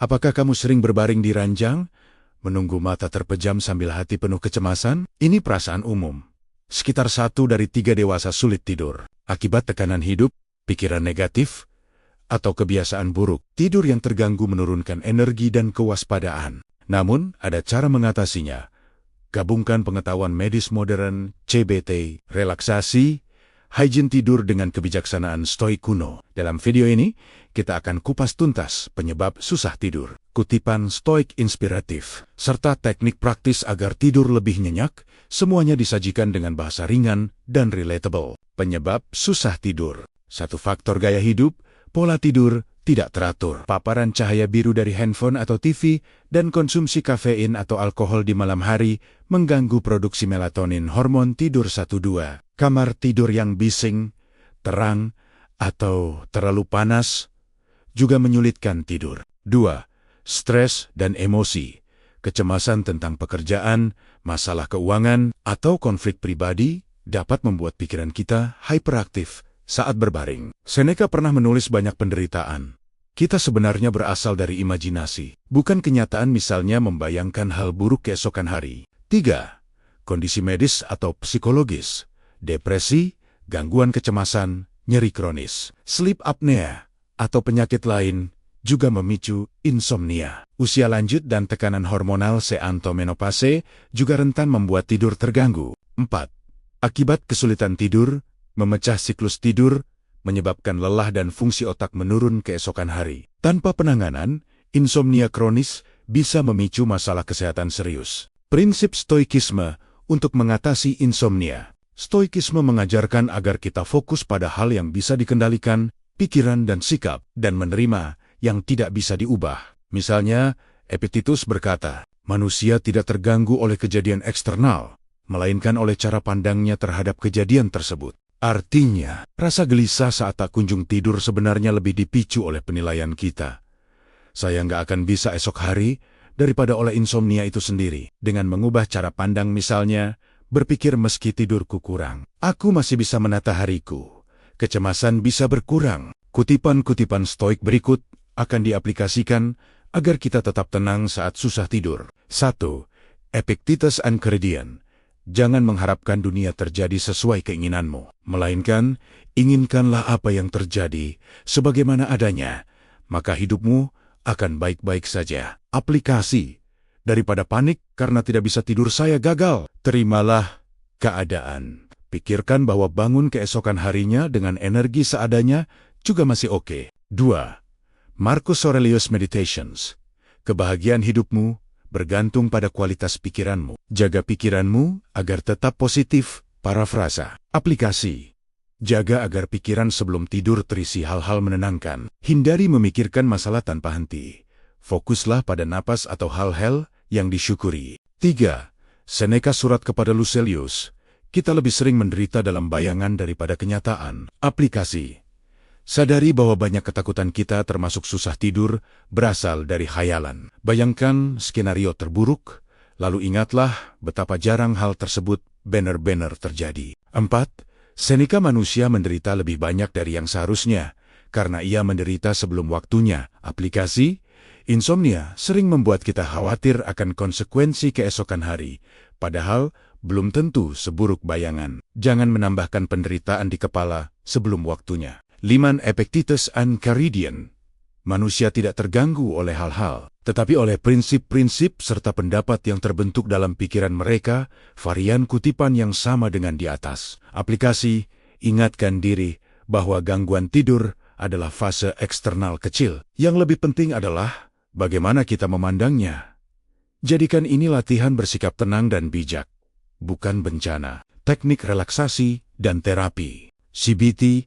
Apakah kamu sering berbaring di ranjang, menunggu mata terpejam sambil hati penuh kecemasan? Ini perasaan umum. Sekitar 1 dari 3 dewasa sulit tidur. Akibat tekanan hidup, pikiran negatif, atau kebiasaan buruk. Tidur yang terganggu menurunkan energi dan kewaspadaan. Namun, ada cara mengatasinya. Gabungkan pengetahuan medis modern, CBT, relaksasi, hygiene tidur dengan kebijaksanaan stoik kuno. Dalam video ini, kita akan kupas tuntas penyebab susah tidur, kutipan stoik inspiratif, serta teknik praktis agar tidur lebih nyenyak, semuanya disajikan dengan bahasa ringan dan relatable. Penyebab susah tidur. 1 faktor gaya hidup, pola tidur tidak teratur, paparan cahaya biru dari handphone atau TV, dan konsumsi kafein atau alkohol di malam hari mengganggu produksi melatonin hormon tidur 1-2. Kamar tidur yang bising, terang, atau terlalu panas juga menyulitkan tidur. 2. Stres dan emosi. Kecemasan tentang pekerjaan, masalah keuangan, atau konflik pribadi dapat membuat pikiran kita hyperaktif saat berbaring. Seneca pernah menulis banyak penderitaan kita sebenarnya berasal dari imajinasi, bukan kenyataan, misalnya membayangkan hal buruk keesokan hari. 3. Kondisi medis atau psikologis. Depresi, gangguan kecemasan, nyeri kronis, sleep apnea, atau penyakit lain juga memicu insomnia. Usia lanjut dan tekanan hormonal atau menopause juga rentan membuat tidur terganggu. 4. Akibat kesulitan tidur, memecah siklus tidur, menyebabkan lelah dan fungsi otak menurun keesokan hari. Tanpa penanganan, insomnia kronis bisa memicu masalah kesehatan serius. Prinsip stoikisme untuk mengatasi insomnia. Stoikisme mengajarkan agar kita fokus pada hal yang bisa dikendalikan, pikiran dan sikap, dan menerima yang tidak bisa diubah. Misalnya, Epictetus berkata, manusia tidak terganggu oleh kejadian eksternal, melainkan oleh cara pandangnya terhadap kejadian tersebut. Artinya, rasa gelisah saat tak kunjung tidur sebenarnya lebih dipicu oleh penilaian kita. Saya nggak akan bisa esok hari daripada oleh insomnia itu sendiri. Dengan mengubah cara pandang, misalnya, berpikir meski tidurku kurang, aku masih bisa menata hariku. Kecemasan bisa berkurang. Kutipan-kutipan stoik berikut akan diaplikasikan agar kita tetap tenang saat susah tidur. 1. Epictetus Enchiridion. Jangan mengharapkan dunia terjadi sesuai keinginanmu, melainkan inginkanlah apa yang terjadi sebagaimana adanya, maka hidupmu akan baik-baik saja. Aplikasi. Daripada panik karena tidak bisa tidur saya gagal, terimalah keadaan. Pikirkan bahwa bangun keesokan harinya dengan energi seadanya juga masih oke. 2. Marcus Aurelius Meditations. Kebahagiaan hidupmu bergantung pada kualitas pikiranmu. Jaga pikiranmu agar tetap positif. Parafrasa. Aplikasi. Jaga agar pikiran sebelum tidur terisi hal-hal menenangkan. Hindari memikirkan masalah tanpa henti. Fokuslah pada napas atau hal-hal yang disyukuri. 3. Seneca surat kepada Lucilius. Kita lebih sering menderita dalam bayangan daripada kenyataan. Aplikasi. Sadari bahwa banyak ketakutan kita termasuk susah tidur berasal dari khayalan. Bayangkan skenario terburuk, lalu ingatlah betapa jarang hal tersebut benar-benar terjadi. 4. Seneca manusia menderita lebih banyak dari yang seharusnya, karena ia menderita sebelum waktunya. Aplikasi, insomnia sering membuat kita khawatir akan konsekuensi keesokan hari, padahal belum tentu seburuk bayangan. Jangan menambahkan penderitaan di kepala sebelum waktunya. 5. Epictetus Enchiridion. Manusia tidak terganggu oleh hal-hal, tetapi oleh prinsip-prinsip serta pendapat yang terbentuk dalam pikiran mereka, varian kutipan yang sama dengan di atas. Aplikasi, ingatkan diri bahwa gangguan tidur adalah fase eksternal kecil. Yang lebih penting adalah bagaimana kita memandangnya. Jadikan ini latihan bersikap tenang dan bijak, bukan bencana. Teknik relaksasi dan terapi. CBT,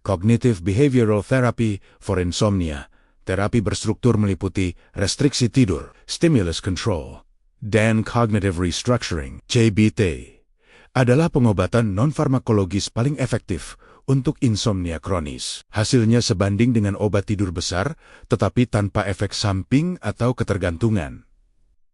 Cognitive Behavioral Therapy for Insomnia. Terapi berstruktur meliputi restriksi tidur, stimulus control, dan cognitive restructuring. CBT adalah pengobatan non-farmakologis paling efektif untuk insomnia kronis. Hasilnya sebanding dengan obat tidur besar, tetapi tanpa efek samping atau ketergantungan.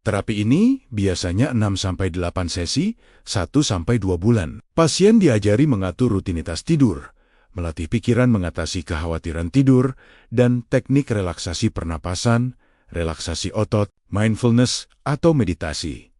Terapi ini biasanya 6-8 sesi, 1-2 bulan. Pasien diajari mengatur rutinitas tidur, melatih pikiran mengatasi kekhawatiran tidur, dan teknik relaksasi pernapasan, relaksasi otot, mindfulness, atau meditasi.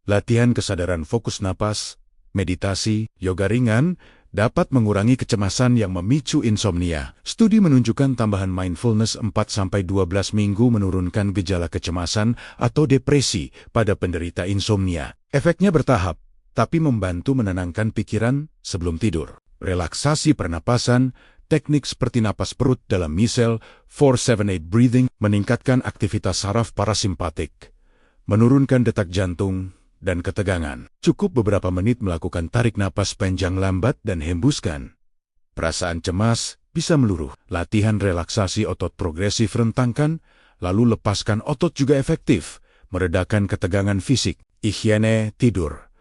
Latihan kesadaran fokus napas, meditasi, yoga ringan, dapat mengurangi kecemasan yang memicu insomnia. Studi menunjukkan tambahan mindfulness 4-12 minggu menurunkan gejala kecemasan atau depresi pada penderita insomnia. Efeknya bertahap, tapi membantu menenangkan pikiran sebelum tidur. Relaksasi pernapasan, teknik seperti napas perut dalam misel 4-7-8 breathing meningkatkan aktivitas saraf parasimpatik, menurunkan detak jantung, dan ketegangan. Cukup beberapa menit melakukan tarik napas panjang lambat dan hembuskan. Perasaan cemas bisa meluruh. Latihan relaksasi otot progresif rentangkan, lalu lepaskan otot juga efektif, meredakan ketegangan fisik. Higiene tidur.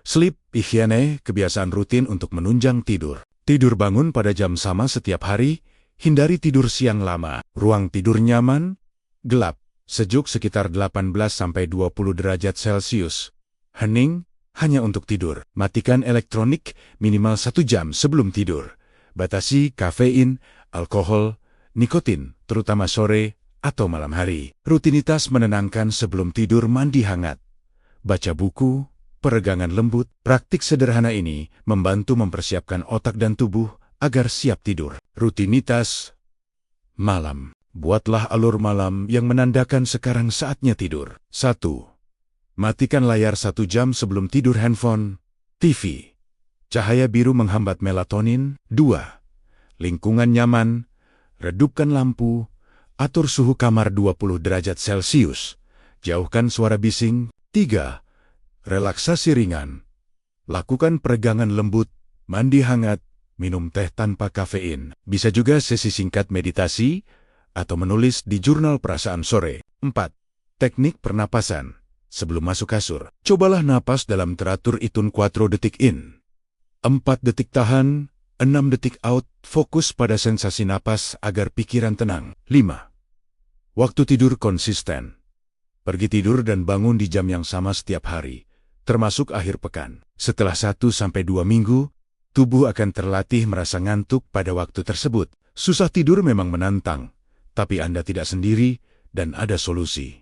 Sleep higiene, kebiasaan rutin untuk menunjang tidur. Tidur bangun pada jam sama setiap hari, hindari tidur siang lama. Ruang tidur nyaman, gelap, sejuk sekitar 18-20 derajat Celcius. Hening, hanya untuk tidur. Matikan elektronik minimal 1 jam sebelum tidur. Batasi kafein, alkohol, nikotin, terutama sore atau malam hari. Rutinitas menenangkan sebelum tidur, mandi hangat, baca buku, peregangan lembut. Praktik sederhana ini membantu mempersiapkan otak dan tubuh agar siap tidur. Rutinitas malam. Buatlah alur malam yang menandakan sekarang saatnya tidur. 1. Matikan layar 1 jam sebelum tidur handphone, TV. Cahaya biru menghambat melatonin. 2. Lingkungan nyaman, redupkan lampu, atur suhu kamar 20 derajat Celcius. Jauhkan suara bising. 3. Relaksasi ringan. Lakukan peregangan lembut, mandi hangat, minum teh tanpa kafein. Bisa juga sesi singkat meditasi atau menulis di jurnal perasaan sore. 4. Teknik pernapasan. Sebelum masuk kasur, cobalah napas dalam teratur, hitung 4 detik in, 4 detik tahan, 6 detik out. Fokus pada sensasi napas agar pikiran tenang. 5. Waktu tidur konsisten. Pergi tidur dan bangun di jam yang sama setiap hari, termasuk akhir pekan. Setelah 1-2 minggu, tubuh akan terlatih merasa ngantuk pada waktu tersebut. Susah tidur memang menantang, tapi Anda tidak sendiri dan ada solusi.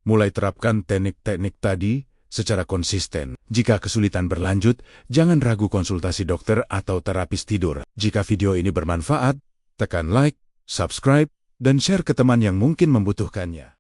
Mulai terapkan teknik-teknik tadi secara konsisten. Jika kesulitan berlanjut, jangan ragu konsultasi dokter atau terapis tidur. Jika video ini bermanfaat, tekan like, subscribe, dan share ke teman yang mungkin membutuhkannya.